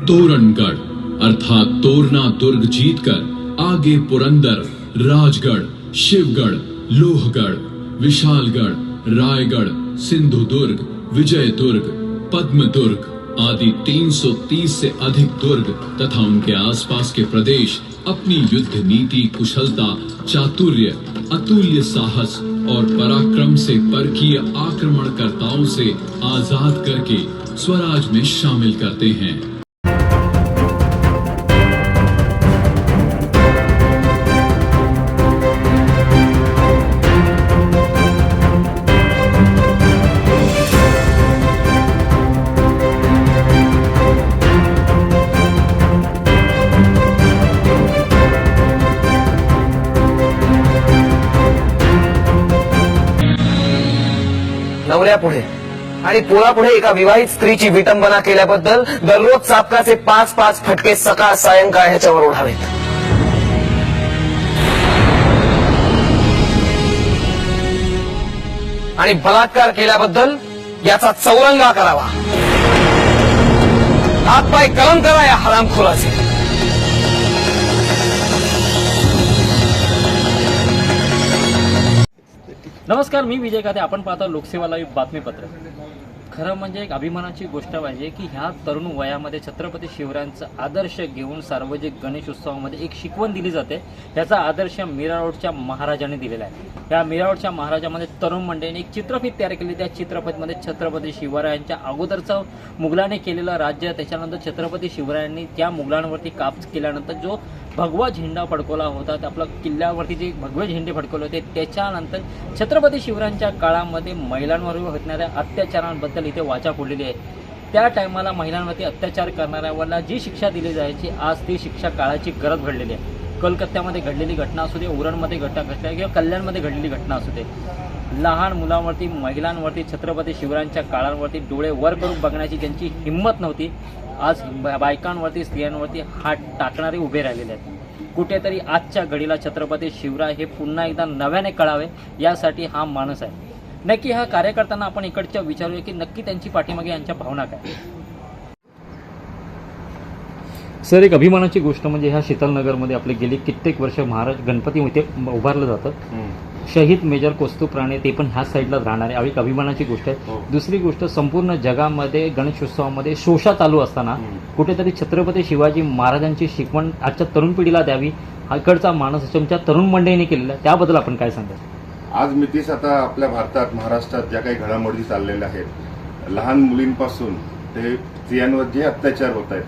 तोरणगढ़ अर्थात तोरना दुर्ग जीतकर आगे पुरंदर, राजगढ़, शिवगढ़, लोहगढ़, विशालगढ़, रायगढ़, सिंधुदुर्ग, विजयदुर्ग, पद्मदुर्ग आदि 330 से अधिक दुर्ग तथा उनके आसपास के प्रदेश अपनी युद्ध नीति, कुशलता, चातुर्य, अतुल्य साहस और पराक्रम से परकीय आक्रमणकर्ताओं से आजाद करके स्वराज में शामिल करते हैं। नवऱ्यापुढे आणि पोरापुढे एका विवाहित स्त्रीची विटंबना केल्याबद्दल दररोज चापकाचे 5-5 फटके सकाळ सायंकाळ ह्याच्यावर ओढावेत। आणि बलात्कार केल्याबद्दल याचा चौरंगा करावा। हातपाय कलम करा या हरामखोराचे। नमस्कार, मी विजय काते। आपण पाहता लोकसेवा लाईव्ह बातमीपत्र। खरं म्हणजे एक अभिमानाची गोष्ट पाहिजे की ह्या तरुण वयामध्ये छत्रपती शिवरायांचा आदर्श घेऊन सार्वजनिक गणेश उत्सवामध्ये एक शिकवण दिली जाते। याचा आदर्श मीरा रोडच्या महाराजांनी दिलेला आहे। या मीरा रोडच्या महाराजामध्ये तरुण मंडळीने एक चित्रफित तयार केली। त्या चित्रफितमध्ये छत्रपती शिवरायांच्या अगोदरचं मुघलांनी केलेलं राज्य, त्याच्यानंतर छत्रपती शिवरायांनी त्या मुघलांवरती काप केल्यानंतर जो भगवा झेंडा फडकवला होता, त्या आपल्या किल्ल्यावरती जे भगवे झेंडे फडकवले होते, त्याच्यानंतर छत्रपती शिवरायांच्या काळामध्ये महिलांवर होणाऱ्या अत्याचारांबद्दल इथे वाचा फोडलेली आहे। त्या टायमाला महिलांवरती अत्याचार करणाऱ्याला जी शिक्षा दिली जायची, आज ती शिक्षा काळाची गरज घडलेली आहे। कलकत्त्यामध्ये घडलेली घटना असू दे, उरणमध्ये घटना घडल्या किंवा कल्याणमध्ये घडलेली घटना असू दे, लहान मुलांवरती, महिलांवरती छत्रपती शिवरायांच्या काळांवरती डोळे वर करून बघण्याची त्यांची हिंमत नव्हती। आज बायकांवरती, स्त्रियांवरती हात टाकणारे उभे राहिलेले आहेत। कुठेतरी आजच्या घडीला छत्रपती शिवराय हे पुन्हा एकदा नव्याने कळावे, यासाठी हा माणूस आहे। नक्की हा कार्यकर्त्यांना आपण इकडच्या विचारूया की नक्की त्यांची पाठीमागे यांच्या भावना काय। सर, एक अभिमानाची गोष्ट म्हणजे ह्या शीतलनगरमध्ये आपले गेली कित्येक वर्ष महाराज गणपती इथे उभारलं जातं। शहीद मेजर कौस्तुभ राणे ते पण ह्या साईडला राहणार आहे, एक अभिमानाची गोष्ट आहे। दुसरी गोष्ट, संपूर्ण जगामध्ये गणेशोत्सवामध्ये शोषा चालू असताना कुठेतरी छत्रपती शिवाजी महाराजांची शिकवण आजच्या तरुण पिढीला द्यावी, हा इकडचा माणूस तुमच्या तरुण मंडळीने केलेला, त्याबद्दल आपण काय सांगाल? आज मितीस आता आपल्या भारतात, महाराष्ट्रात ज्या काही घडामोडी चाललेल्या आहेत, लहान मुलींपासून ते स्त्रियांवर जे अत्याचार होत आहेत,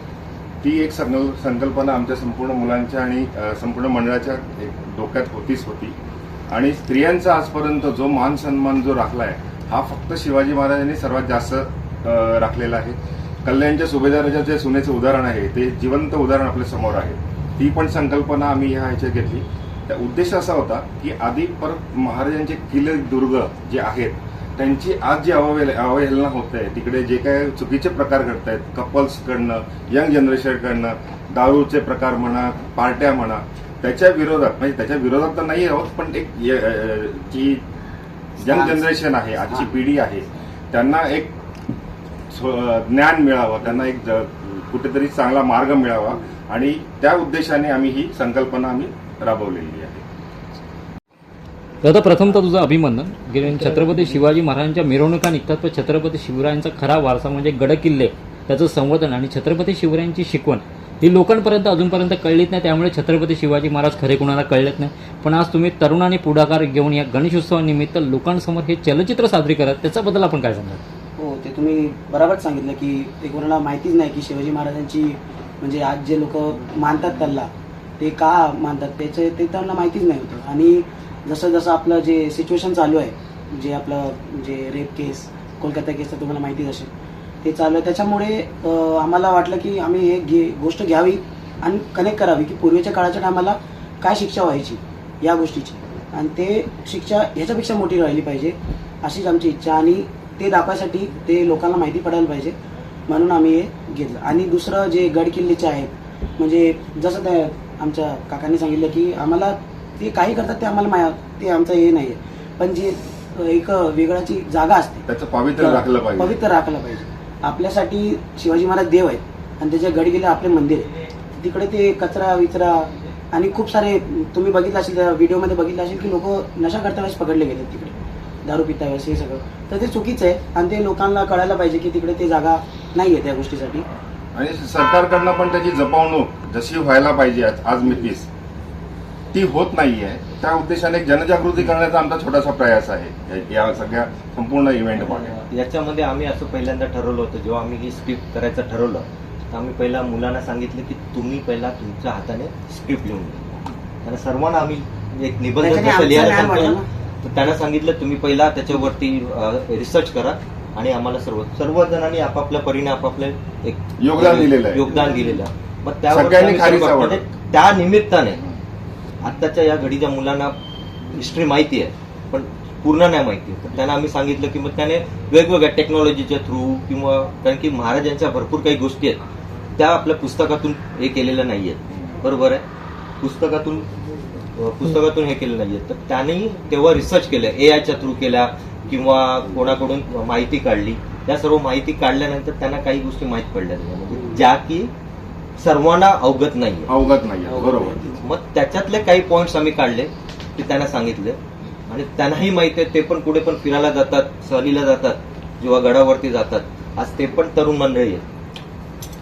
ती एक संकल्पना आमच्या संपूर्ण मुलांच्या आणि संपूर्ण मंडळाच्या डोक्यात होती। आणि स्त्रियांचा आजपर्यंत जो मान सन्मान जो राखलाय, हा फक्त शिवाजी महाराजांनी सर्वात जास्त राखलेला आहे। कल्याणच्या सुभेदाराच्या जे सुनेचे उदाहरण आहे, ते जिवंत उदाहरण आपल्या समोर आहे। ती पण संकल्पना आम्ही ह्याच्यात घेतली। त्या उद्देश असा होता की आधी परत महाराजांचे किल्ले, दुर्ग जे आहेत, त्यांची आज जी अवहेलना होत आहे, तिकडे जे काही चुकीचे प्रकार घडत आहेत, कपल्सकडनं, यंग जनरेशनकडनं, दारूचे प्रकार म्हणा, पार्ट्या म्हणा, त्याच्या विरोधात, म्हणजे त्याच्या विरोधात तर नाही आहोत, पण एक जी यंग जनरेशन आहे, आजची पिढी आहे, त्यांना एक ज्ञान मिळावं, त्यांना एक कुठेतरी चांगला मार्ग मिळावा, आणि त्या उद्देशाने आम्ही ही संकल्पना आम्ही राबवलेली आहे। दादा, प्रथमतः तुझं अभिनंदन। छत्रपती शिवाजी महाराजांच्या मिरवणुका निघतात, पण छत्रपती शिवरायांचा खरा वारसा म्हणजे गडकिल्ले, त्याचं संवर्धन आणि छत्रपती शिवरायांची शिकवण ही लोकांपर्यंत अजूनपर्यंत कळलीच नाही। त्यामुळे छत्रपती शिवाजी महाराज खरे कोणाला कळलेच नाही। पण आज तुम्ही तरुणांनी पुढाकार घेऊन या गणेशोत्सवानिमित्त लोकांसमोर हे चलचित्र साजरी करत, त्याच्याबद्दल आपण काय सांगाल? हो, ते तुम्ही बरोबर सांगितलं की ते कोणाला माहितीच नाही की शिवाजी महाराजांची, म्हणजे आज जे लोक मानतात त्यांना, ते का मानतात त्याचे ते त्यांना माहितीच नाही होतं। आणि जसं जसं आपलं जे सिच्युएशन चालू आहे, जे आपलं जे रेप केस, कोलकाता केस तर तुम्हाला माहितीच असेल, ते चालू आहे, त्याच्यामुळे आम्हाला वाटलं की आम्ही हे गोष्ट घ्यावी आणि कनेक्ट करावी की पूर्वीच्या काळाच्या टायमाला काय शिक्षा व्हायची या गोष्टीची, आणि ते शिक्षा ह्याच्यापेक्षा मोठी राहिली पाहिजे अशीच आमची इच्छा, आणि ते दाखवायसाठी ते लोकांना माहिती पडायला पाहिजे, म्हणून आम्ही हे घेतलं। आणि दुसरं जे गडकिल्लेचे आहेत, म्हणजे जसं ते आमच्या काकांनी सांगितलं की आम्हाला ते काही करतात ते आम्हाला ते आमचं हे नाही आहे, पण जे एक वेगळाची जागा असते त्याचं पवित्र राखलं पाहिजे, पवित्र राखलं पाहिजे। आपल्यासाठी शिवाजी महाराज देव आहेत आणि त्याच्या गडकिल्ले आपले मंदिर आहे. तिकडे ते कचरा विचरा आणि खूप सारे तुम्ही बघितलं असेल, त्या व्हिडिओमध्ये बघितलं असेल की लोक नशा करता वेळेस पकडले गेले तिकडे, दारू पिता वेळेस, हे सगळं. तर ते चुकीचं आहे आणि ते लोकांना कळायला पाहिजे की तिकडे ते जागा नाही आहे त्या गोष्टीसाठी. आणि सरकारकडनं पण त्याची जपवणूक जशी व्हायला पाहिजे आज मितीस ती होत नाहीये. त्या उद्देशाने जनजागृती करण्याचा आमचा छोटासा प्रयास आहे या सगळ्या संपूर्ण इव्हेंट मध्ये. याच्यामध्ये आम्ही असं पहिल्यांदा ठरवलं होतं, जेव्हा आम्ही ही स्क्रिप्ट करायचं ठरवलं तर आम्ही पहिला मुलांना सांगितलं की तुम्ही पहिला तुमच्या हाताने स्क्रिप्ट लिहून घ्या. त्यांना सर्वांना आम्ही एक निबंध त्याच्याने जसं आमचं लिहायला ज्ञान सांगतो वाढेल ना, ना. तर त्यांना सांगितलं तुम्ही पहिला त्याच्यावरती रिसर्च करा आणि आम्हाला सर्वजणांनी आपापल्या परीने आपापले एक योगदान दिलेलं आहे. योगदान दिलेलं आहे. मग त्यावर सगळ्यांनी आम्ही खाली सर्व- जावं. म्हणजे त्या निमित्ताने आत्ताच्या या घडीच्या मुलांना हिस्ट्री माहिती आहे पण पूर्ण नाही माहिती. तर त्यांना आम्ही सांगितलं की मग त्याने वेगवेगळ्या टेक्नॉलॉजीच्या थ्रू किंवा कारण की महाराजांच्या भरपूर काही गोष्टी आहेत त्या आपल्या पुस्तकातून हे केलेल्या नाही आहेत. बरोबर आहे, पुस्तकातून हे केलं नाहीये. तर त्यानेही तेव्हा रिसर्च केलं, एआयच्या थ्रू केल्या किंवा कोणाकडून माहिती काढली. त्या सर्व माहिती काढल्यानंतर त्यांना काही गोष्टी माहीत पडल्या म्हणजे ज्या की सर्वांना अवगत नाही. बरोबर. मग त्याच्यातले काही पॉइंट्स आम्ही काढले ते त्यांना सांगितले आणि त्यांनाही माहिती आहे. ते पण पुढे पण फिरायला जातात, सहलीला जातात, जेव्हा गडावरती जातात. आज ते पण तरुण मंडळी आहेत,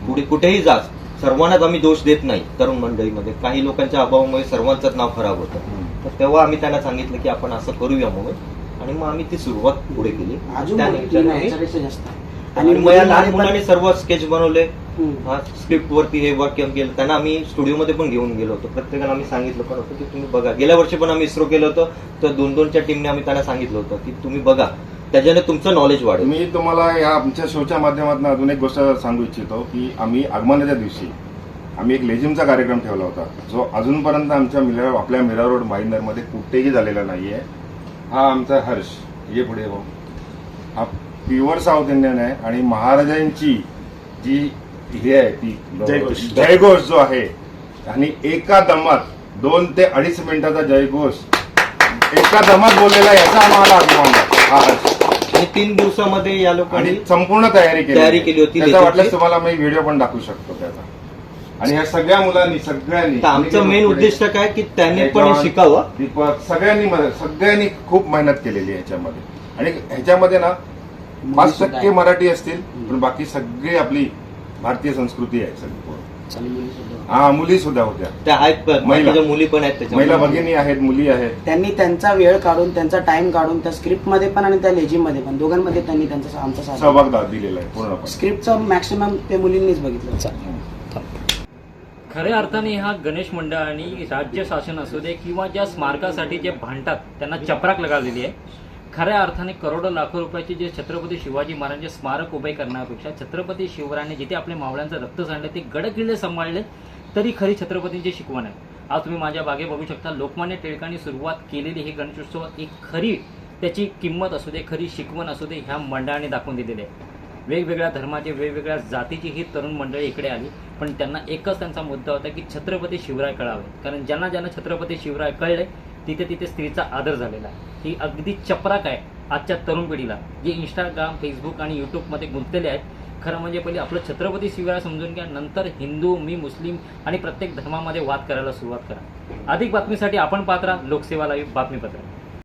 पुढे कुठेही जा, सर्वांनाच आम्ही दोष देत नाही. तरुण मंडळीमध्ये काही लोकांच्या अभावामुळे सर्वांचंच नाव खराब होतं. तर तेव्हा आम्ही त्यांना सांगितलं की आपण असं करूया म्हणून आणि मग आम्ही ती सुरुवात पुढे केली. अजून त्यानंतर याच्यापेक्षा जास्त आहे. आणि मग या लहान मुलांनी पण- सर्व स्केच बनवले, हम्म. स्क्रिप्ट वरती हे वाक्य केलं. त्यांना आम्ही स्टुडिओमध्ये पण घेऊन गेलो होतो. प्रत्येकाला आम्ही सांगितलं पण होतं की तुम्ही बघा. गेल्या वर्षी पण आम्ही इस्रो केलं होतं, तर 2-2च्या टीमने आम्ही त्यांना सांगितलं होतं की तुम्ही बघा, त्याच्याने तुमचं नॉलेज वाढेल. मी तुम्हाला या आमच्या शोच्या माध्यमातून अजून एक गोष्ट सांगू इच्छितो की आम्ही आगमनाच्या दिवशी आम्ही एक लेझिमचा कार्यक्रम ठेवला होता, जो अजूनपर्यंत आपल्या मीरा रोड भाईंदरमध्ये कुठेही झालेला नाहीये. हा आमचा हर्ष, ये पुढे भाऊ, हा प्युअर साऊथ इंडियन आहे आणि महाराजांची जी हे आहे ती जयघोष जो आहे आणि एका दमात 2 ते 2.5 मिनिटाचा जयघोष एका दमात बोललेला आहे, याचा आम्हाला अभिमान आहे. हा हर्ष. आणि 3 दिवसामध्ये या लोकांनी आणि संपूर्ण तयारी केली होती. त्याचा वाटल्यास तुम्हाला मी व्हिडिओ पण दाखवू शकतो त्याचा. आणि या सगळ्या मुलांनी सगळ्यांनी तर आमचं मेन उद्दिष्ट काय की त्यांनी पण हे शिकावं. दीपक सगळ्यांनी खूप मेहनत केलेली आहे ह्याच्यामध्ये. आणि ह्याच्यामध्ये ना 5% मराठी असतील पण बाकी सगळी आपली भारतीय संस्कृती आहे सगळी. हा, मुली सुद्धा होत्या, त्या आहेत, महिला. मुली पण आहेत महिला त्याच्यामध्ये. भगिनी आहेत, मुली आहेत. त्यांनी त्यांचा वेळ काढून, त्यांचा टाइम काढून त्या स्क्रिप्टमध्ये पण आणि त्या लेझिममध्ये पण दोघांमध्ये त्यांनी त्यांचा आमचा साथ सहभाग दिलेला आहे पूर्णपणे. स्क्रिप्टचं मॅक्सिमम ते मुलींनीच बघितलं. खऱ्या अर्थाने ह्या गणेश मंडळाने राज्य शासन असू दे किंवा ज्या स्मारकासाठी जे भांडतात त्यांना चपराक लगावलेली आहे. खऱ्या अर्थाने करोडो लाखो रुपयाचे जे छत्रपती शिवाजी महाराजांचे स्मारक उभे करण्यापेक्षा छत्रपती शिवरायांनी जिथे आपल्या मावळ्यांचं रक्त सांडलं ते गडकिल्ले सांभाळले तरी खरी छत्रपतींची शिकवण आहे. आज तुम्ही माझ्या बागे बघू शकता, लोकमान्य टिळकांनी सुरुवात केलेली हे गणेशोत्सव एक खरी त्याची किंमत असू दे, खरी शिकवण असू दे, ह्या मंडळाने दाखवून दिलेली आहे. वेगवेगळ्या धर्माचे, वेगवेगळ्या जातीची ही तरुण मंडळी इकडे आली, पण त्यांना एकच त्यांचा मुद्दा होता की छत्रपती शिवराय कळावे. कारण ज्यांना ज्यांना छत्रपती शिवराय कळले तिथे तिथे स्त्रीचा आदर झालेला आहे. ही अगदी चपराक आहे आजच्या तरुण पिढीला, जे इंस्टाग्राम, फेसबुक आणि यूट्यूबमध्ये गुंतलेले आहेत. खरं म्हणजे पहिले आपलं छत्रपती शिवराय समजून घ्या, नंतर हिंदू, मी मुस्लिम आणि प्रत्येक धर्मामध्ये वाद करायला सुरुवात करा. अधिक बातमीसाठी आपण पाहत राहा लोकसेवा लाईव्ह बातमीपत्र.